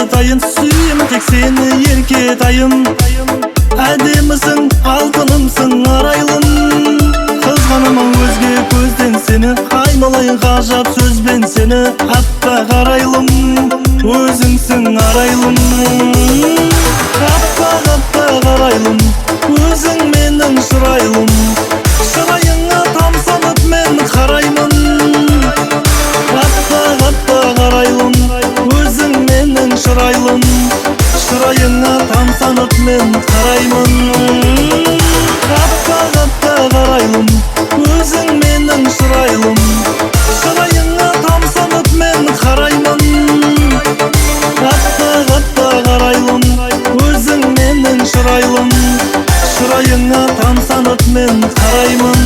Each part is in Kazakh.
атайын, сүйемін тек сені еркетайым. Әдемісің, алтынымсың, арайлым. Қызғанамын өзге көзден сені, аймалайын ғажап сөзбен сені. Аппақ арайлым, өзіңсің арайлым. Аппақ аппақ арайлым, өзің менің шырайлым. Шырайыңа тамсанып мен қараймын. Аппақ аппақ арайлым, өзің менің шырайлым. Шырайыңа тамсанып мен қараймын. Аппақ аппақ арайлым, өзің менің шырайлым. Шырайыңа тамсанып мен қараймын. Аппақ аппақ арайлым, өзің менің шырайлым. Шырайыңа тамсанып мен қараймын.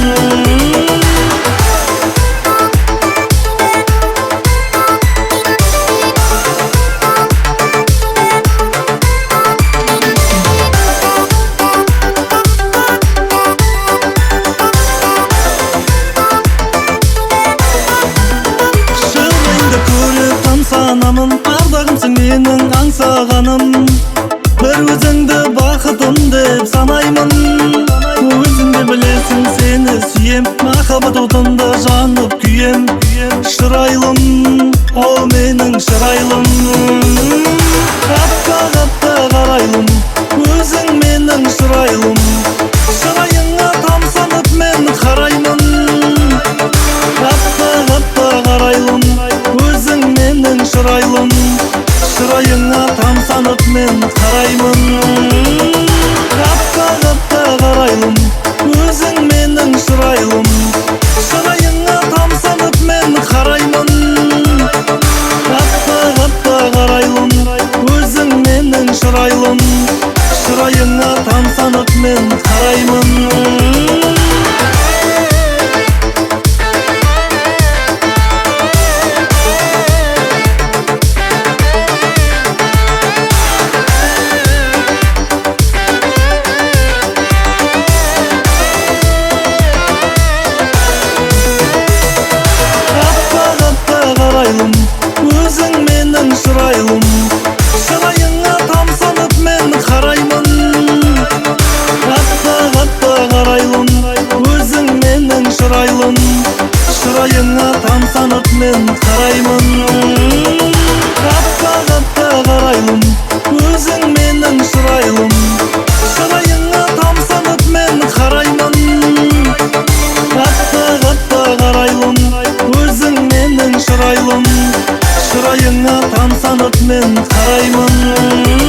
Ардағымсың менің аңсағаным, бір өзіңді бақытым деп санаймын. Өзіңді білесің, сені сүйем, махаббат отында жанып күйем. Шырайлым, о менің шырайлым. Аппақ аппақ арайлым, өзің менің шырайлым. Шырайыңа тамсанып мен қараймын. Аппақ аппақ арайлым, өзің менің шырайлым. Шырайыңа тамсанып мен қараймын. Аппақ аппақ арайлым, өзің менің шырайлым. Шырайыңа тамсанып мен қараймын. Аппақ аппақ арайлым, өзің менің шырайлым. Шырайыңа тамсанып мен қараймын. Өзің менің шырайлым. Шырайыңа тамсанып мен қараймын. Аппақ аппақ арайлым, өзің менің шырайлым. Шырайыңа тамсанып мен қараймын. Аппақ аппақ арайлым, өзің менің шырайлым. Шырайыңа тамсанып мен қараймын. Аппақ аппақ арайлым, өзің менің шырайлым. Шырайыңа тамсанып мен қараймын.